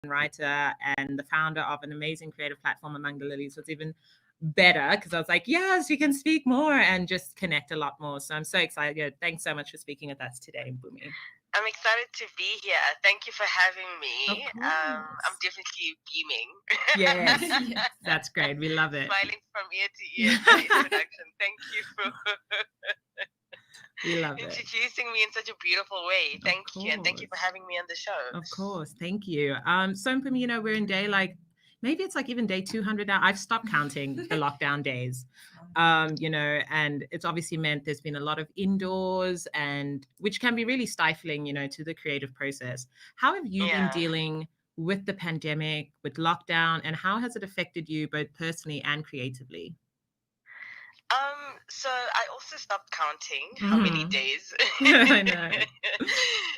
writer and the founder of an amazing creative platform among the Lilies, was even better because I was like, yes, we can speak more and just connect a lot more. So I'm so excited. Thanks so much for speaking with us today, Mpumi. I'm excited to be here. Thank you for having me. Of I'm definitely beaming. Yes, that's great. We love it. Smiling from ear to ear in the introduction. Thank you for we love introducing me in such a beautiful way. Thank you. And thank you for having me on the show. Of course. Thank you. So Mpumi, we're in day maybe it's even day 200 now. I've stopped counting the lockdown days, and it's obviously meant there's been a lot of indoors, and which can be really stifling, to the creative process. How have you been dealing with the pandemic, with lockdown, and how has it affected you both personally and creatively? So I also stopped counting how many days I know.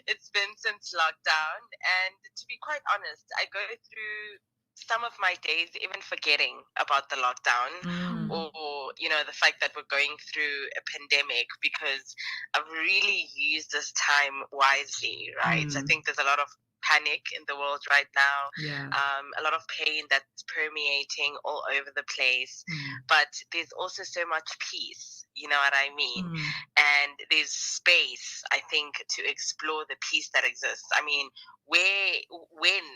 It's been since lockdown, and to be quite honest, I go through some of my days even forgetting about the lockdown or the fact that we're going through a pandemic, because I've really used this time wisely, right? I think there's a lot of panic in the world right now, a lot of pain that's permeating all over the place, but there's also so much peace, you know what I mean? And there's space, I think, to explore the peace that exists. I mean, when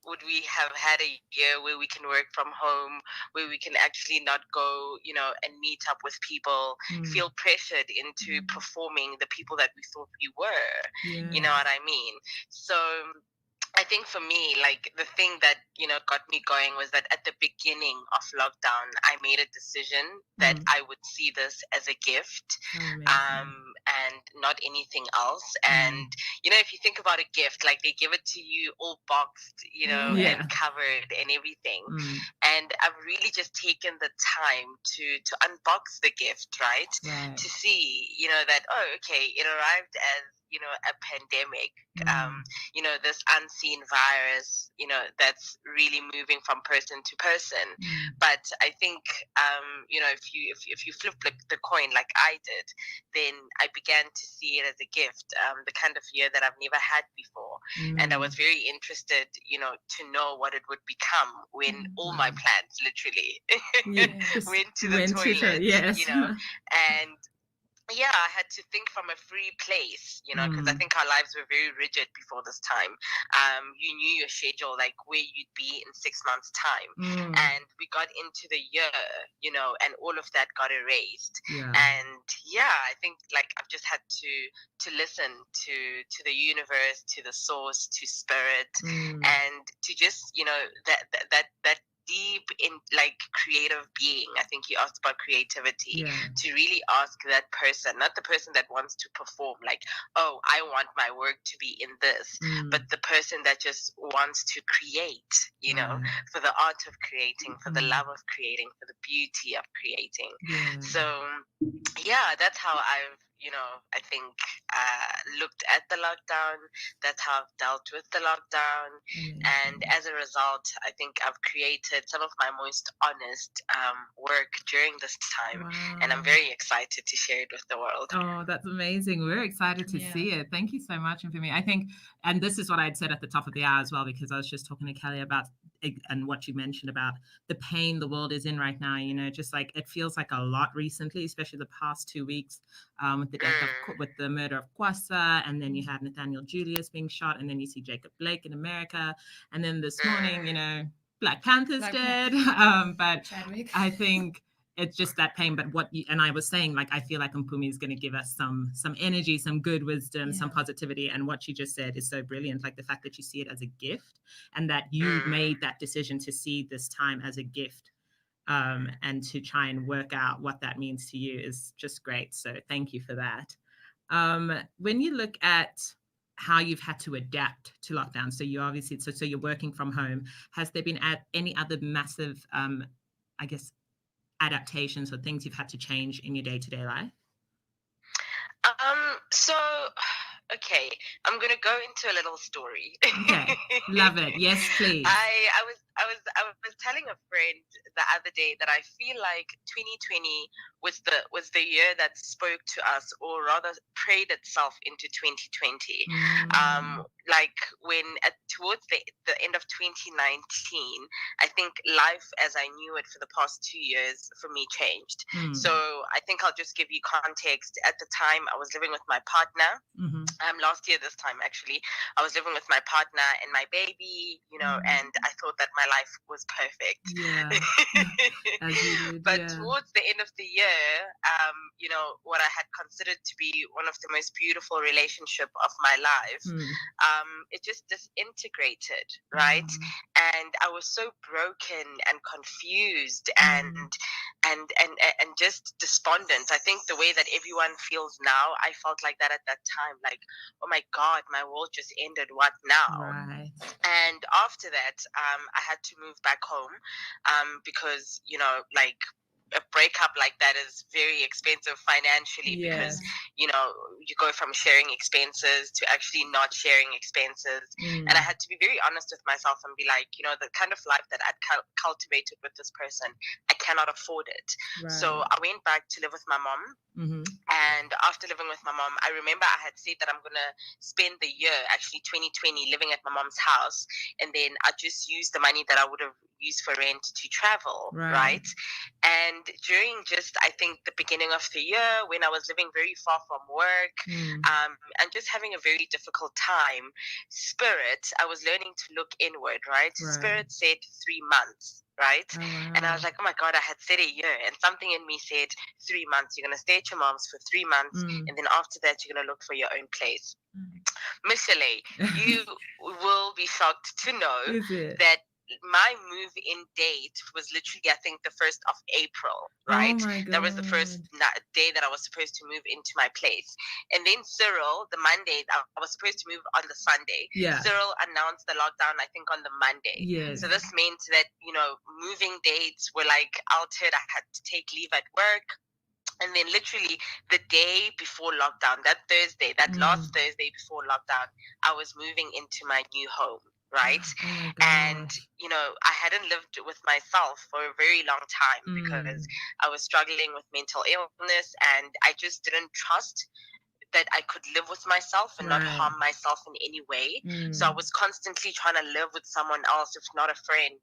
would we have had a year where we can work from home, where we can actually not go, and meet up with people, feel pressured into performing the people that we thought we were, you know what I mean? So I think for me, the thing that, got me going was that at the beginning of lockdown, I made a decision that I would see this as a gift, and not anything else. And, if you think about a gift, they give it to you all boxed, and covered and everything. And I've really just taken the time to unbox the gift, right? To see, that, okay, it arrived as, a pandemic, this unseen virus, that's really moving from person to person. But I think, if you flip the coin like I did, then I began to see it as a gift, the kind of year that I've never had before. And I was very interested, to know what it would become when all my plans literally went to the toilet, and I had to think from a free place, because I think our lives were very rigid before this time. You knew your schedule, where you'd be in 6 months' time. And we got into the year, and all of that got erased. And I think I've just had to listen to the universe, to the source, to spirit, and to just, that deep in creative being. I think you asked about creativity, to really ask that person, not the person that wants to perform oh, I want my work to be in this, but the person that just wants to create, for the art of creating, for the love of creating, for the beauty of creating. So that's how I've I think looked at the lockdown. That's how I've dealt with the lockdown. And as a result, I think I've created some of my most honest work during this time. And I'm very excited to share it with the world. Oh, that's amazing. We're excited to see it. Thank you so much, Mpumi. I think, and this is what I'd said at the top of the hour as well, because I was just talking to Kelly about and what you mentioned about the pain the world is in right now, just it feels like a lot recently, especially the past 2 weeks, with the death with the murder of Kwasa, and then you had Nathaniel Julius being shot, and then you see Jacob Blake in America, and then this morning, Black Panther's dead. But Chadwick. I think it's just that pain. But and I was saying, I feel like Mpumi is going to give us some energy, some good wisdom, some positivity. And what you just said is so brilliant. The fact that you see it as a gift, and that you made that decision to see this time as a gift, and to try and work out what that means to you is just great. So thank you for that. When you look at how you've had to adapt to lockdown, so you obviously, so you're working from home, has there been any other massive, I guess, adaptations or things you've had to change in your day-to-day life? Okay, I'm gonna go into a little story. Okay, love it. Yes, please. I was telling a friend the other day that I feel like 2020 was the year that spoke to us, or rather prayed itself into 2020. Like when towards the end of 2019, I think life as I knew it for the past 2 years for me changed. So I think I'll just give you context. At the time, I was living with my partner. Last year, this time actually, I was living with my partner and my baby, and I thought that my life was perfect. Yeah. But towards the end of the year, what I had considered to be one of the most beautiful relationship of my life, it just disintegrated, right? And I was so broken and confused and just despondent. I think the way that everyone feels now, I felt like that at that time, like, oh my God, my world just ended. What now? Right. And after that, I had to move back home because, like, a breakup like that is very expensive financially, because you go from sharing expenses to actually not sharing expenses. And I had to be very honest with myself and be like, the kind of life that I'd cultivated with this person, I cannot afford it. Right. So I went back to live with my mom. And after living with my mom, I remember I had said that I'm gonna spend the year, actually 2020, living at my mom's house, and then I just use the money that I would have used for rent to travel, right? And during just, I think, the beginning of the year, when I was living very far from work, and just having a very difficult time, I was learning to look inward, right? Spirit said 3 months. Right? Oh, wow. And I was like, oh my God, I had said a year. And something in me said 3 months. You're going to stay at your mom's for 3 months. And then after that, you're going to look for your own place. Michelle, you will be shocked to know that my move-in date was literally, I think, the 1st of April, right? Oh my God. That was the first day that I was supposed to move into my place. And then Cyril, the Monday, I was supposed to move on the Sunday. Yeah. Cyril announced the lockdown, I think, on the Monday. Yes. So this meant that, moving dates were like altered. I had to take leave at work. And then literally the day before lockdown, that Thursday, that last Thursday before lockdown, I was moving into my new home. Right. Oh, and, I hadn't lived with myself for a very long time because I was struggling with mental illness, and I just didn't trust that I could live with myself and not harm myself in any way. So I was constantly trying to live with someone else, if not a friend,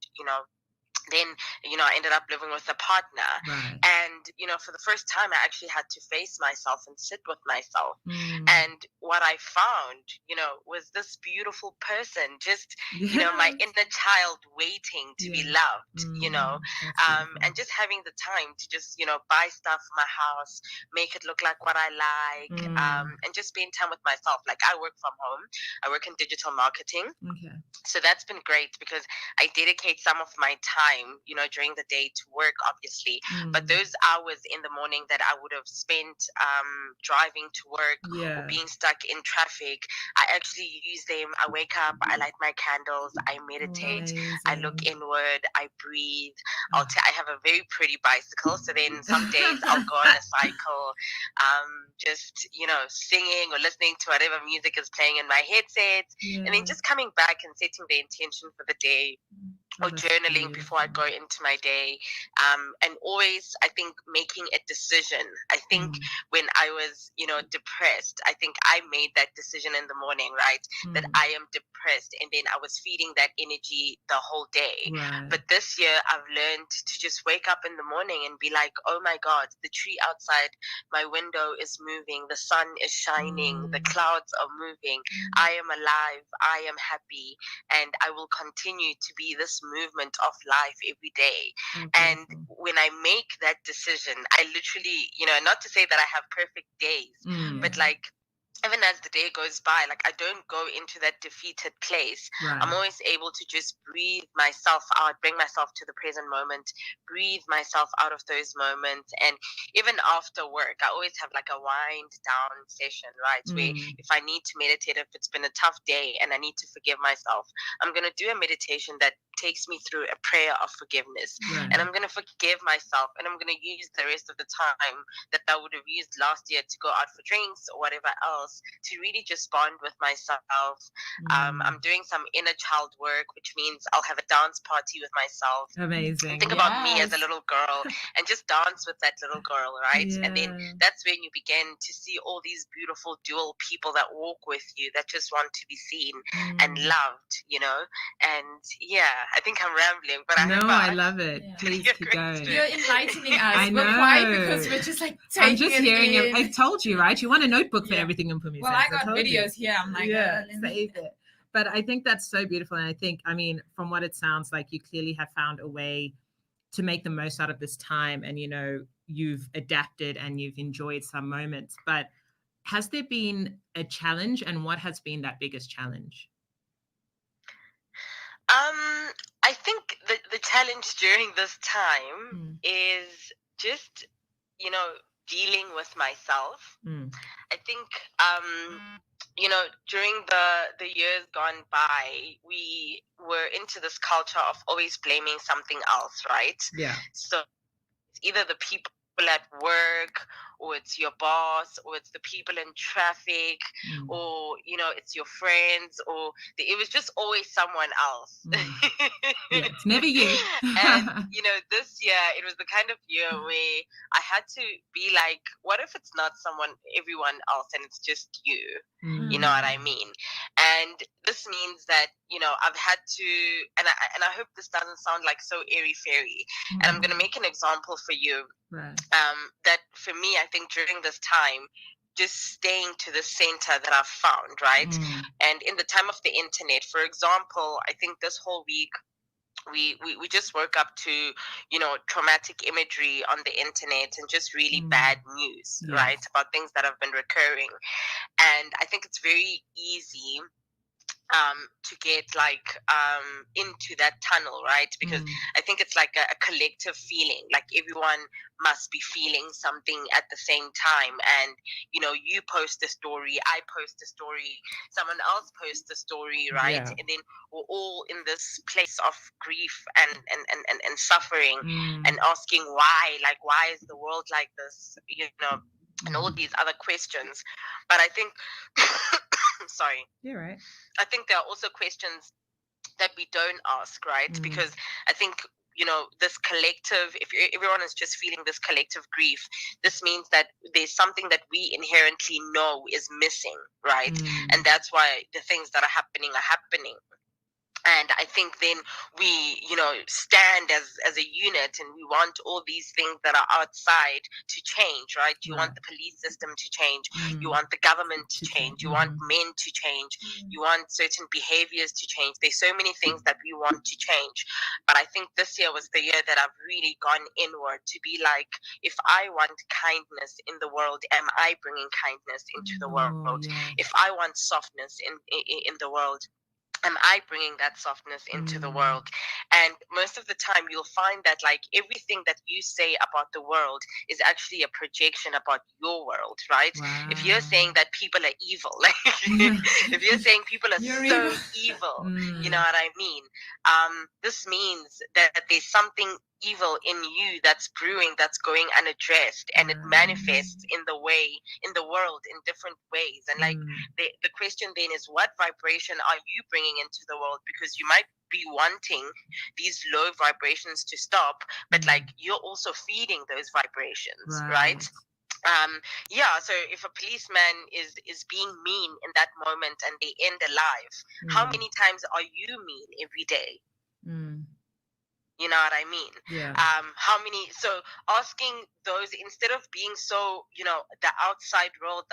Then, I ended up living with a partner. Right. And, for the first time, I actually had to face myself and sit with myself. And what I found, was this beautiful person, just, my inner child waiting to be loved, and just having the time to just, buy stuff for my house, make it look like what I like, and just spend time with myself. Like, I work from home. I work in digital marketing. Okay. So that's been great because I dedicate some of my time, during the day to work, obviously. But those hours in the morning that I would have spent driving to work or being stuck in traffic, I actually use them. I wake up, I light my candles, I meditate, I look inward, I breathe. I have a very pretty bicycle. So then some days I'll go on a cycle, just, singing or listening to whatever music is playing in my headset. And then just coming back and setting the intention for the day, or journaling before I go into my day. And always, I think, making a decision. I think when I was, depressed, I think I made that decision in the morning, right? That I am depressed. And then I was feeding that energy the whole day. Right. But this year, I've learned to just wake up in the morning and be like, oh my God, the tree outside my window is moving. The sun is shining. The clouds are moving. I am alive. I am happy. And I will continue to be this movement of life every day. And when I make that decision, I literally, not to say that I have perfect days, but like, even as the day goes by, like, I don't go into that defeated place. Right. I'm always able to just breathe myself out, bring myself to the present moment, breathe myself out of those moments. And even after work, I always have like a wind down session, right? Where if I need to meditate, if it's been a tough day and I need to forgive myself, I'm going to do a meditation that takes me through a prayer of forgiveness. Right. And I'm going to forgive myself, and I'm going to use the rest of the time that I would have used last year to go out for drinks or whatever else to really just bond with myself. I'm doing some inner child work, which means I'll have a dance party with myself. Amazing. Think about me as a little girl and just dance with that little girl, right? Yeah. And then that's when you begin to see all these beautiful dual people that walk with you, that just want to be seen and loved, you know? And yeah, I think I'm rambling, but I love it. Yeah. Please keep going. You're enlightening us. I know. We're quiet because we're just like taking I'm just hearing it. I told you, right? You want a notebook for everything Mpumi Well, says. I got videos here. I'm like, save it. But I think that's so beautiful. And I think, I mean, from what it sounds like, you clearly have found a way to make the most out of this time. And, you know, you've adapted and you've enjoyed some moments. But has there been a challenge, and what has been that biggest challenge? I think the challenge during this time is just, you know, dealing with myself. I think, you know, during the years gone by, we were into this culture of always blaming something else, right? Yeah. So it's either the people at work, or it's your boss, or it's the people in traffic, or, you know, it's your friends, or it was just always someone else. Yeah, it's never you. And, you know, this year, it was the kind of year where I had to be like, what if it's not everyone else, and it's just you? You know what I mean? And this means that, you know, I've had to, and I hope this doesn't sound like so airy-fairy, and I'm going to make an example for you. Right. That for me, I think during this time, just staying to the center that I've found, right? And in the time of the internet, for example, I think this whole week, we just woke up to, you know, traumatic imagery on the internet and just really bad news, right? About things that have been recurring. And I think it's very easy to get like into that tunnel, right? Because I think it's like a collective feeling, like everyone must be feeling something at the same time. And, you know, you post a story, I post a story, someone else posts a story, right? Yeah. And then we're all in this place of grief and suffering and asking why, like, why is the world like this, you know, and all these other questions. But I think sorry. You're right. I think there are also questions that we don't ask, right? Because I think, you know, this collective, if everyone is just feeling this collective grief, this means that there's something that we inherently know is missing, right? And that's why the things that are happening. And I think then we, you know, stand as a unit, and we want all these things that are outside to change, right? You want the police system to change. You want the government to change. You want men to change. You want certain behaviors to change. There's so many things that we want to change. But I think this year was the year that I've really gone inward to be like, if I want kindness in the world, am I bringing kindness into the world? If I want softness in the world, am I bringing that softness into the world? And most of the time, you'll find that like everything that you say about the world is actually a projection about your world, right? Wow. If you're saying that people are evil, like if you're saying people are so evil, you know what I mean? This means that there's something evil in you that's brewing, that's going unaddressed, and it manifests in the world in different ways. And like the question then is, what vibration are you bringing into the world? Because you might be wanting these low vibrations to stop, but like you're also feeding those vibrations, right? So if a policeman is being mean in that moment and they end alive, how many times are you mean every day? You know what I mean? Yeah. How many? So asking those, instead of being so, you know, the outside world,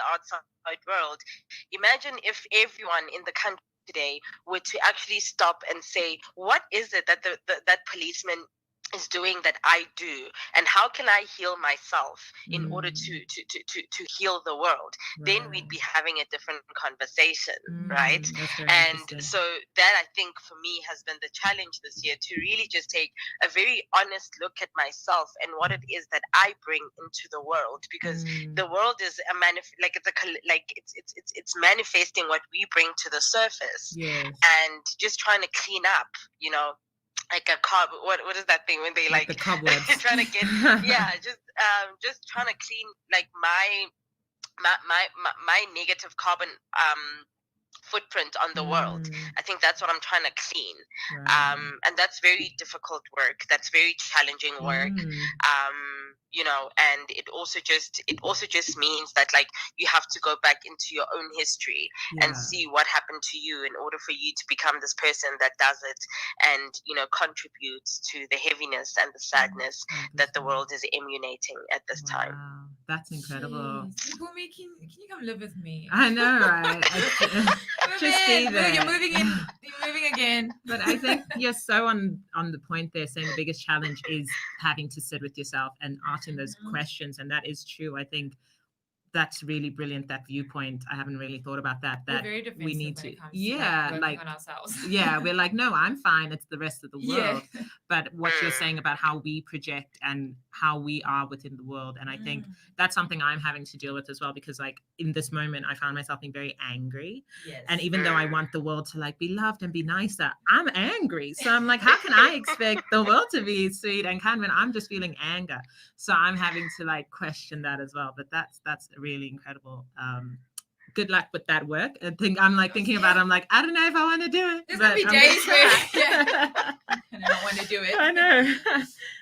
imagine if everyone in the country today were to actually stop and say, what is it that that policeman is doing that I do, and how can I heal myself in order to heal the world? Then we'd be having a different conversation, right? And so that, I think, for me has been the challenge this year, to really just take a very honest look at myself and what it is that I bring into the world, because the world is it's manifesting what we bring to the surface, and just trying to clean up, you know, like a cob. What is that thing when they like the cobwebs trying to get just trying to clean like my negative carbon footprint on the world. I think that's what I'm trying to clean. Right. And that's very difficult work. That's very challenging work. You know, and it also just means that like you have to go back into your own history and see what happened to you in order for you to become this person that does it and, you know, contributes to the heaviness and the sadness that the world is emulating at this time. That's incredible. Mpumi, can you come live with me? I know, right? Just be there. You're moving in. You're moving again. But I think you're so on the point there, saying the biggest challenge is having to sit with yourself and asking those questions. And that is true. I think that's really brilliant, that viewpoint. I haven't really thought about that. That we're very defensive we need to, like on ourselves. We're like, no, I'm fine. It's the rest of the world. But what you're saying about how we project and how we are within the world, and I think that's something I'm having to deal with as well, because like in this moment, I found myself being very angry. Yes. And even though I want the world to like be loved and be nicer, I'm angry. So I'm like, how can I expect the world to be sweet and kind when I'm just feeling anger? So I'm having to like question that as well. But that's really incredible. Good luck with that work. I think I'm like thinking about it. I'm like, I don't know if I want to do it. There's gonna be days where I don't want to do it. I know.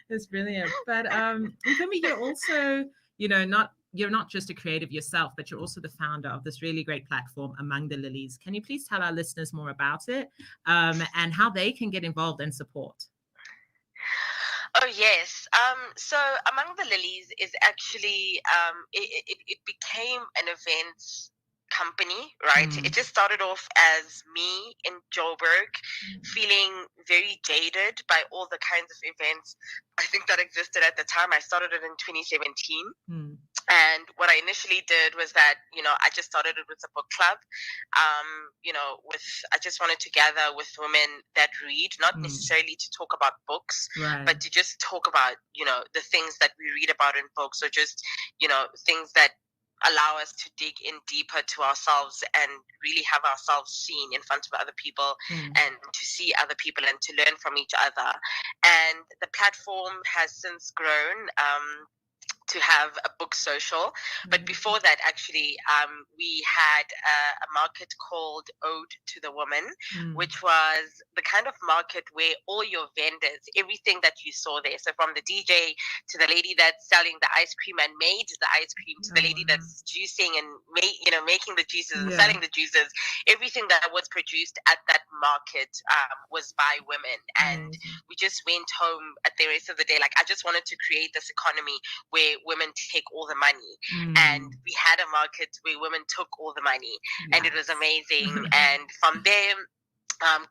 It's brilliant. But Mpumi, you're also, you know, you're not just a creative yourself, but you're also the founder of this really great platform, Among the Lilies. Can you please tell our listeners more about it and how they can get involved and support? Oh, yes. So Among the Lilies is actually, it became an events company, right? It just started off as me in Joburg feeling very jaded by all the kinds of events I think that existed at the time. I started it in 2017. And what I initially did was that, you know, I just started it with a book club. You know, I just wanted to gather with women that read, not necessarily to talk about books, but to just talk about, you know, the things that we read about in books, or just, you know, things that allow us to dig in deeper to ourselves and really have ourselves seen in front of other people and to see other people and to learn from each other. And the platform has since grown to have a book social. But before that, actually, we had a market called Ode to the Woman, which was the kind of market where all your vendors, everything that you saw there, so from the DJ to the lady that's selling the ice cream and made the ice cream, to the lady that's juicing and making the juices and selling the juices, everything that was produced at that market was by women. And we just went home at the rest of the day, like, I just wanted to create this economy where women take all the money, and we had a market where women took all the money, and it was amazing. And from there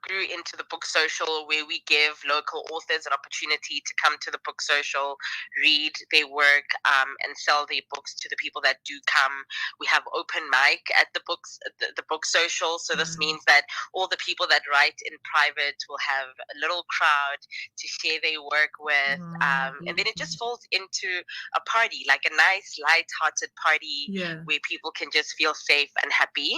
grew into the book social, where we give local authors an opportunity to come to the book social, read their work, and sell their books to the people that do come. We have open mic at the book social, so this means that all the people that write in private will have a little crowd to share their work with, and then it just falls into a party, like a nice light-hearted party where people can just feel safe and happy.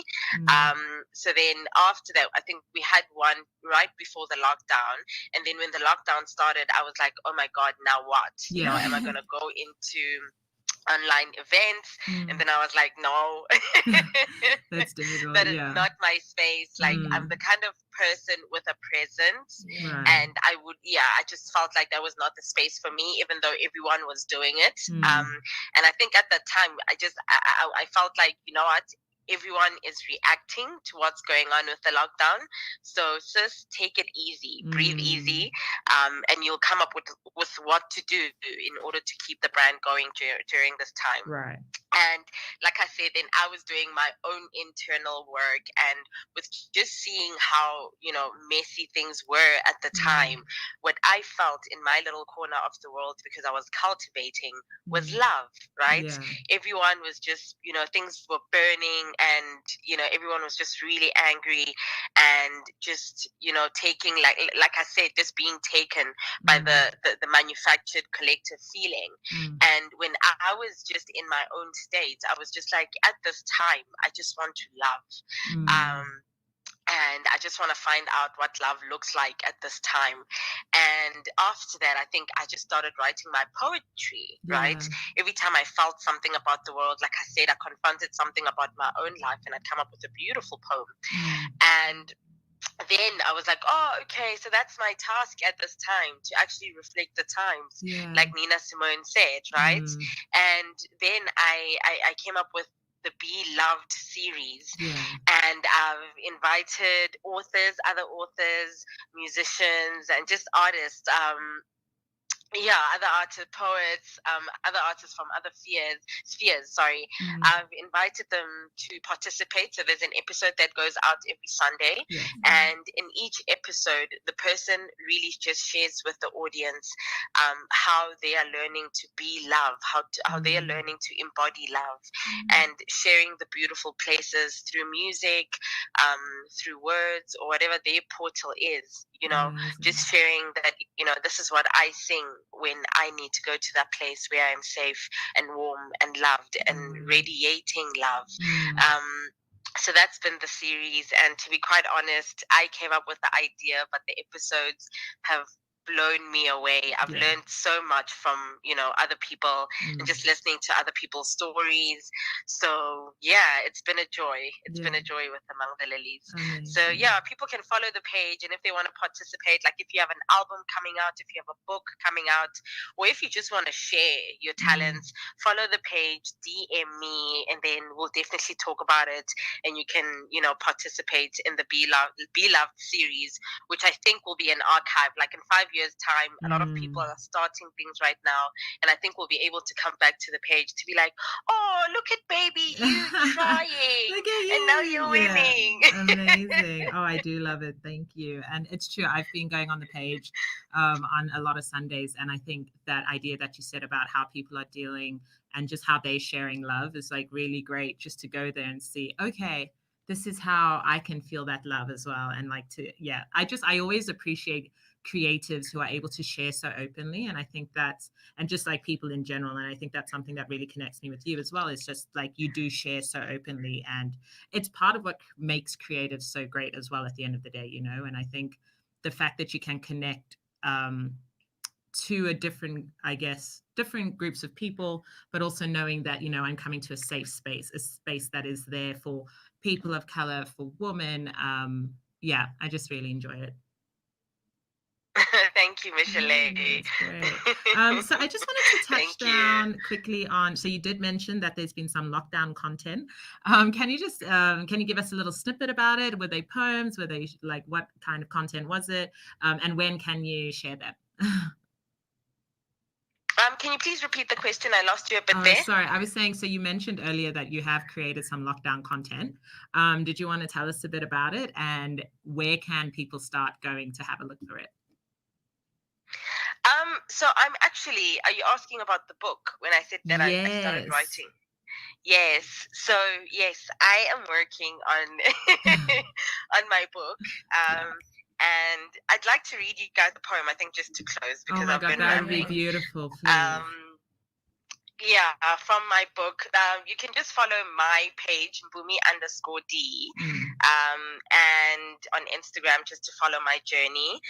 So then after that, I think we had one right before the lockdown, and then when the lockdown started, I was like, oh my god, now what? You know, am I going to go into online events? And then I was like, no, that's difficult. That is not my space. Like, I'm the kind of person with a presence, and I just felt like that was not the space for me, even though everyone was doing it. And I think at that time, I felt like, you know what, everyone is reacting to what's going on with the lockdown. So sis, take it easy, breathe easy, and you'll come up with what to do in order to keep the brand going during this time. Right. And like I said, then I was doing my own internal work, and with just seeing how, you know, messy things were at the time, what I felt in my little corner of the world, because I was cultivating, was love, right? Everyone was just, you know, things were burning, and, you know, everyone was just really angry, and just, you know, taking, like I said, just being taken by the manufactured collective feeling. And when I was just in my own state, I was just like, at this time, I just want to love. and I just want to find out what love looks like at this time. And after that, I think I just started writing my poetry, right? Every time I felt something about the world, like I said, I confronted something about my own life, and I'd come up with a beautiful poem. And then I was like, oh, okay, so that's my task at this time, to actually reflect the times, like Nina Simone said, right? And then I came up with the Be Loved series, and I've invited authors, other authors, musicians, and just artists, other artists, poets, other artists from other spheres. I've invited them to participate. So there's an episode that goes out every Sunday, and in each episode, the person really just shares with the audience how they are learning to be love, how they are learning to embody love, and sharing the beautiful places through music, through words, or whatever their portal is. Just sharing that, this is what I sing when I need to go to that place where I'm safe and warm and loved and radiating love. So that's been the series. And to be quite honest, I came up with the idea, but the episodes have blown me away. I've learned so much from, other people, and just listening to other people's stories. So it's been a joy. It's been a joy with Among the Lilies. Amazing. So people can follow the page, and if they want to participate, like if you have an album coming out, if you have a book coming out, or if you just want to share your talents, follow the page, DM me, and then we'll definitely talk about it, and you can, participate in the Be Loved series, which I think will be an archive. Like in 5 years' time, a lot of people are starting things right now, and I think we'll be able to come back to the page to be like, oh, look at baby, you trying, look at you. And now you're winning. Amazing. Oh, I do love it. Thank you. And it's true, I've been going on the page on a lot of Sundays, and I think that idea that you said about how people are dealing and just how they're sharing love is like really great, just to go there and see, okay, this is how I can feel that love as well. And like I always appreciate creatives who are able to share so openly. And I think that's, and just like people in general, and I think that's something that really connects me with you as well. It's just like you do share so openly, and it's part of what makes creatives so great as well at the end of the day, and I think the fact that you can connect to a different groups of people, but also knowing that, I'm coming to a safe space, a space that is there for people of color, for women. I just really enjoy it. Thank you, Michelle. Great. So I just wanted to touch down quickly on, so you did mention that there's been some lockdown content. Can you give us a little snippet about it? Were they poems? Were they like, what kind of content was it? And when can you share them? Can you please repeat the question? I lost you a bit there. Sorry, I was saying, so you mentioned earlier that you have created some lockdown content. Did you want to tell us a bit about it, and where can people start going to have a look through it? So I'm actually, are you asking about the book when I said that I started writing? Yes. So yes, I am working on on my book. And I'd like to read you guys a poem, I think, just to close, because I've been that would be beautiful. From my book. You can just follow my page, Mpumi_D, and on Instagram, just to follow my journey.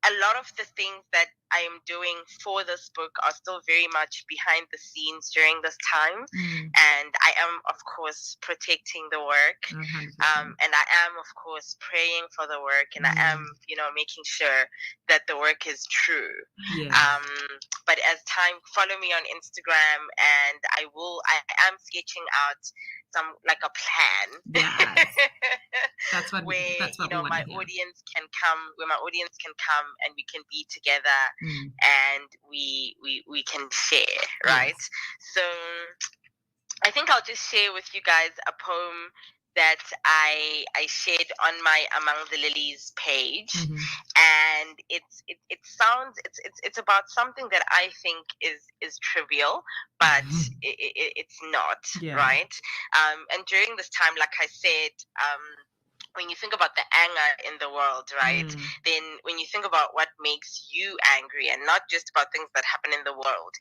A lot of the things that I am doing for this book are still very much behind the scenes during this time. And I am, of course, protecting the work. And I am, of course, praying for the work. And I am, making sure that the work is true. But as time, follow me on Instagram, and I am sketching out some, like, a plan. That's what my audience can come, where my audience can come, and we can be together, and we can share, right? So I think I'll just share with you guys a poem that I shared on my Among the Lilies page, and it's about something that I think is trivial, but it's not, right? And during this time, like I said, when you think about the anger in the world, right? Then when you think about what makes you angry, and not just about things that happen in the world,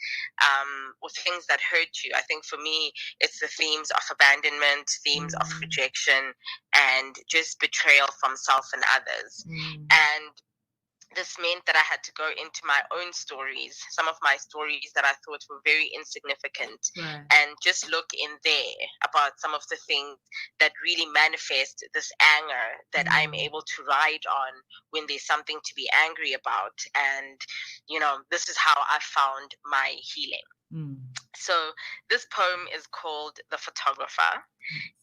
or things that hurt you, I think for me, it's the themes of abandonment, themes of rejection, and just betrayal from self and others. And this meant that I had to go into my own stories, some of my stories that I thought were very insignificant, and just look in there about some of the things that really manifest this anger that I'm able to ride on when there's something to be angry about. And, this is how I found my healing. So this poem is called The Photographer.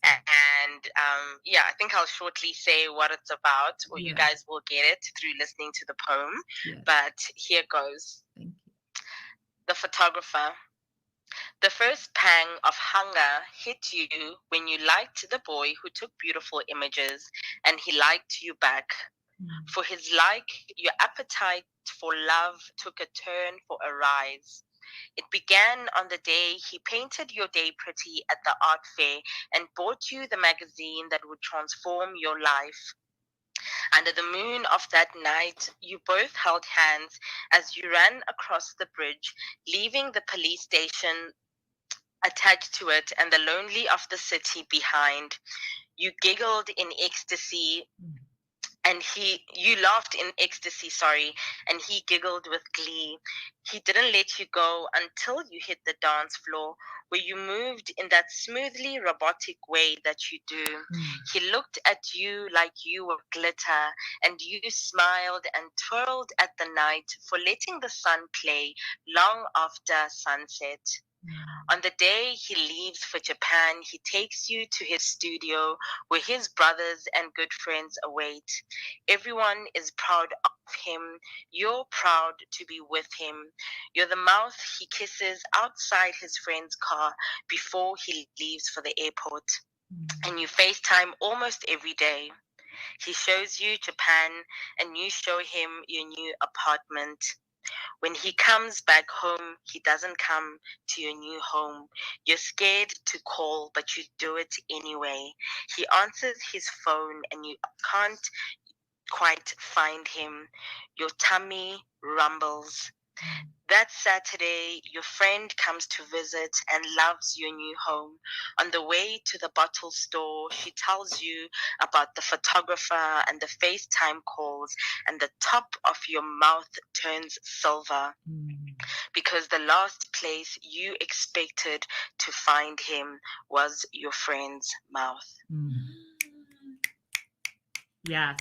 And I think I'll shortly say what it's about, or you guys will get it through listening to the poem. But here goes. The Photographer. The first pang of hunger hit you when you liked the boy who took beautiful images, and he liked you back. For his like, your appetite for love took a turn for a rise. It began on the day he painted your day pretty at the art fair and bought you the magazine that would transform your life. Under the moon of that night, you both held hands as you ran across the bridge, leaving the police station attached to it and the lonely of the city behind. You giggled in ecstasy, and you laughed in ecstasy, and he giggled with glee. He didn't let you go until you hit the dance floor, where you moved in that smoothly robotic way that you do. He looked at you like you were glitter, and you smiled and twirled at the night for letting the sun play long after sunset. On the day he leaves for Japan, he takes you to his studio where his brothers and good friends await. Everyone is proud of him. You're proud to be with him. You're the mouth he kisses outside his friend's car before he leaves for the airport. And you FaceTime almost every day. He shows you Japan, and you show him your new apartment. When he comes back home, he doesn't come to your new home. You're scared to call, but you do it anyway. He answers his phone and you can't quite find him. Your tummy rumbles. That Saturday, your friend comes to visit and loves your new home. On the way to the bottle store, she tells you about the photographer and the FaceTime calls, and the top of your mouth turns silver because the last place you expected to find him was your friend's mouth. Yes.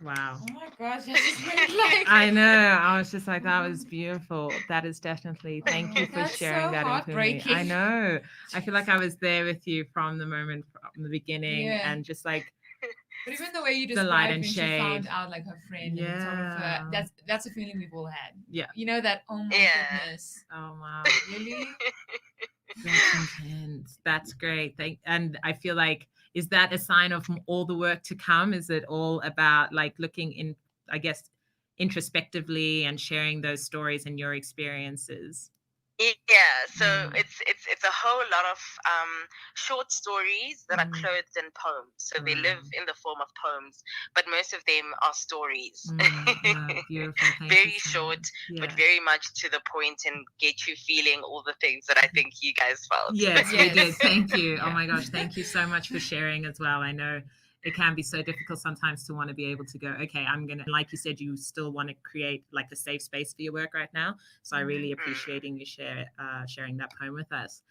Wow. Oh my gosh, like I know. I was just like, that was beautiful. That is definitely. Thank you for sharing so that heartbreaking. I know. I feel like I was there with you from the beginning, and just like. But even the way you The light described and when shade. she found out, like, her friend and the photographer, that's a feeling we've all had. Yeah. You know that. Oh my goodness. Oh wow. Really? That's intense. That's great. And I feel like, is that a sign of all the work to come? Is it all about like looking in, I guess, introspectively and sharing those stories and your experiences? Yeah, so it's a whole lot of short stories that are clothed in poems. So they live in the form of poems, but most of them are stories. Wow, beautiful. Very short, but very much to the point, and get you feeling all the things that I think you guys felt. Yes, we did. Thank you. Oh my gosh, thank you so much for sharing as well. I know it can be so difficult sometimes to want to be able to go, okay, I'm going to, like you said, you still want to create like a safe space for your work right now. So I really appreciating you sharing that poem with us.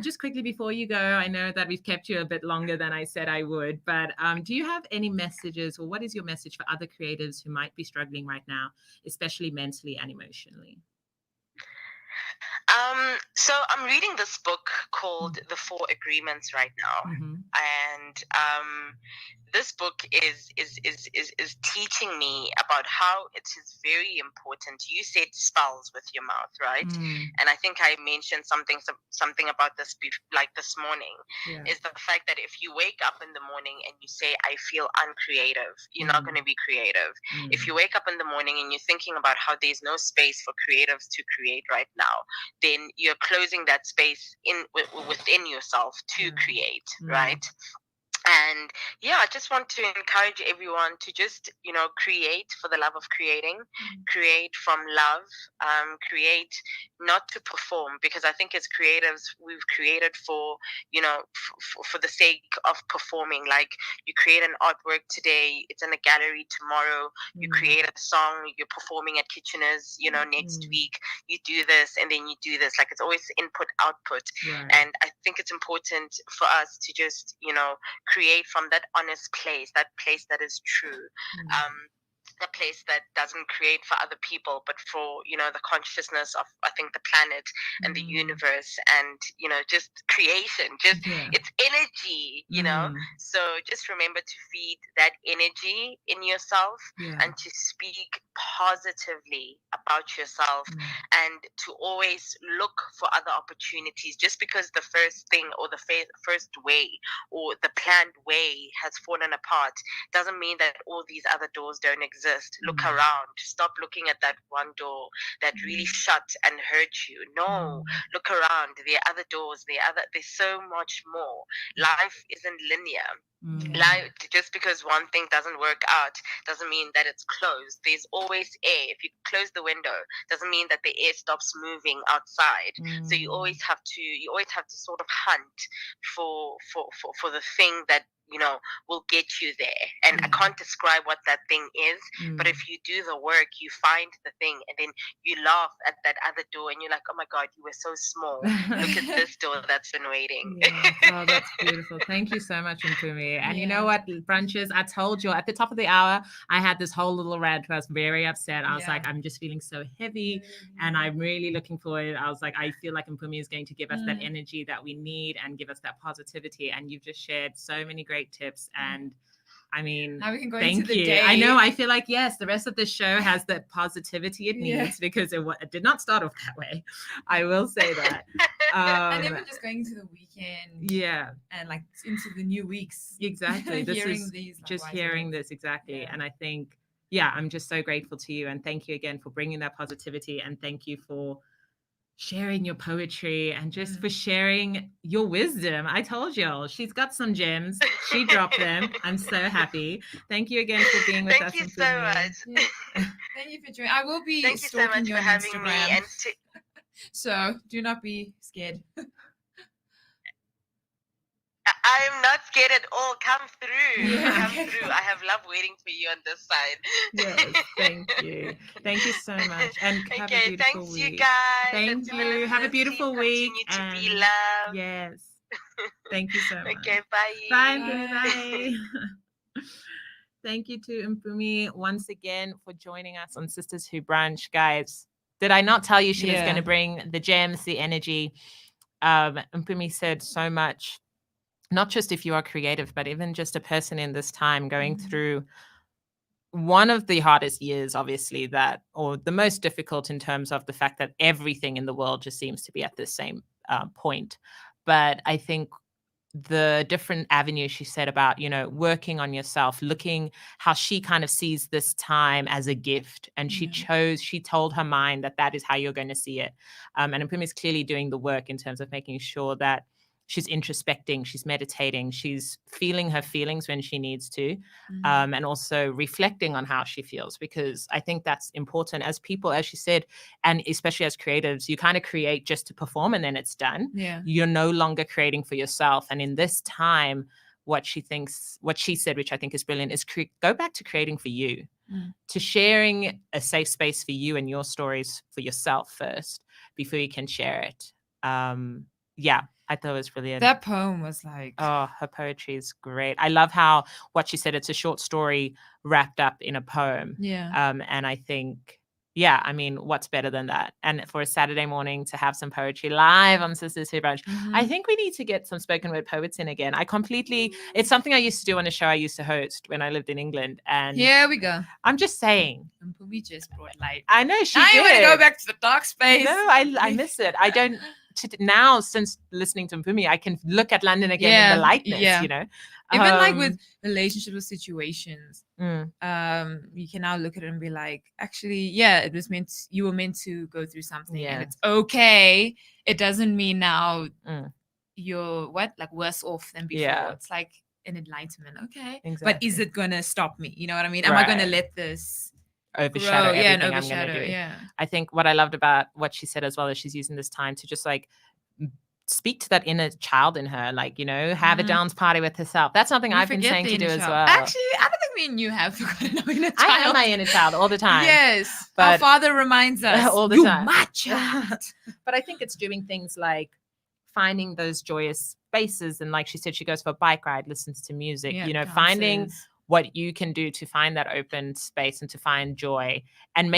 Just quickly before you go, I know that we've kept you a bit longer than I said I would, but do you have any messages, or what is your message for other creatives who might be struggling right now, especially mentally and emotionally? So I'm reading this book called The 4 Agreements right now. And this book is teaching me about how it is very important. You said spells with your mouth, right? And I think I mentioned something about this this morning. Is the fact that if you wake up in the morning and you say, I feel uncreative, you're not going to be creative. If you wake up in the morning and you're thinking about how there's no space for creatives to create right now, then you're closing that space within yourself to create, right? And yeah, I just want to encourage everyone to just, create for the love of creating, create from love, create not to perform, because I think as creatives, we've created for, for the sake of performing. Like, you create an artwork today, it's in a gallery tomorrow, you create a song, you're performing at Kitchener's, next week, you do this, and then you do this. Like, it's always input, output. Right. And I think it's important for us to just, create from that honest place, that place that is true, the place that doesn't create for other people, but for, the consciousness of, I think, the planet and the universe, and, just creation, just it's energy, so just remember to feed that energy in yourself, and to speak positively about yourself, and to always look for other opportunities. Just because the first thing, or the first way, or the planned way has fallen apart, doesn't mean that all these other doors don't exist. Look around. Stop looking at that one door that really shut and hurt you. No, look around. There are other doors. There's so much more. Life isn't linear. Life, just because one thing doesn't work out doesn't mean that it's closed. There's always air. If you close the window, doesn't mean that the air stops moving outside. So you always have to sort of hunt for the thing that will get you there. And I can't describe what that thing is, but if you do the work, you find the thing, and then you laugh at that other door, and you're like, oh my God, you were so small. Look at this door that's been waiting. Oh, that's beautiful. Thank you so much, Mpumi. And you know what, brunches, I told you at the top of the hour, I had this whole little rant where I was very upset. I was like, I'm just feeling so heavy, and I'm really looking forward. I was like, I feel like Mpumi is going to give us that energy that we need and give us that positivity. And you've just shared so many great tips, and I mean, now we can go thank into you. the day. I know. I feel like, yes, the rest of the show has the positivity it needs, because it did not start off that way. I will say that. And even just going into the weekend. Yeah. And like into the new weeks. Exactly. This hearing is these, like, just hearing this. Exactly. And I think, I'm just so grateful to you. And thank you again for bringing that positivity. And thank you for sharing your poetry, and just for sharing your wisdom. I told y'all, she's got some gems. She dropped them. I'm so happy. Thank you again for being with us. Thank you so much. Thank you for joining. I will be Thank you so much you for on having Instagram. me. And so do not be scared. I'm not scared at all. Come through. Come through. I have love waiting for you on this side. Yes, thank you. Thank you so much. And have a beautiful thanks week. you guys. Thank you. Have a beautiful week. Continue to be loved. Yes. Thank you so much. Okay, bye. Bye. Thank you to Mpumi once again for joining us on Sisters Who Brunch. Guys, did I not tell you she was going to bring the gems, the energy? Mpumi said so much. Not just if you are creative, but even just a person in this time going through one of the hardest years, obviously, or the most difficult in terms of the fact that everything in the world just seems to be at the same point. But I think the different avenues she said about, working on yourself, looking how she kind of sees this time as a gift. And she told her mind that is how you're going to see it. And Mpumi is clearly doing the work in terms of making sure that she's introspecting, she's meditating, she's feeling her feelings when she needs to, and also reflecting on how she feels, because I think that's important as people, as she said, and especially as creatives, you kind of create just to perform and then it's done. Yeah. You're no longer creating for yourself. And in this time, what she said, which I think is brilliant, is go back to creating for you, to sharing a safe space for you and your stories for yourself first before you can share it. I thought it was brilliant. That poem was like... Oh, her poetry is great. I love how what she said, it's a short story wrapped up in a poem. Yeah. And I think, I mean, what's better than that? And for a Saturday morning to have some poetry live on Sisters Who Brunch, I think we need to get some spoken word poets in again. It's something I used to do on a show I used to host when I lived in England. And here we go. I'm just saying. We just brought light. I know she did. I want to go back to the dark space. No, I miss it. I don't. Now, since listening to Mpumi, I can look at London again in the lightness, Even like with relationships or situations, you can now look at it and be like, actually, it was you were meant to go through something, and it's okay. It doesn't mean now you're worse off than before. It's like an enlightenment. Okay. Exactly. But is it going to stop me? You know what I mean? Am I going to let this overshadow grow? everything I'm going to do? Yeah. I think what I loved about what she said as well is she's using this time to just like speak to that inner child in her, like, you know, have a dance party with herself. That's something I've been saying to do as well. Actually, I don't think me and you have forgotten our inner child. I have my inner child all the time. Yes, but our father reminds us all the time. My child. But I think it's doing things like finding those joyous spaces, and like she said, she goes for a bike ride, listens to music, you know, finding what you can do to find that open space and to find joy and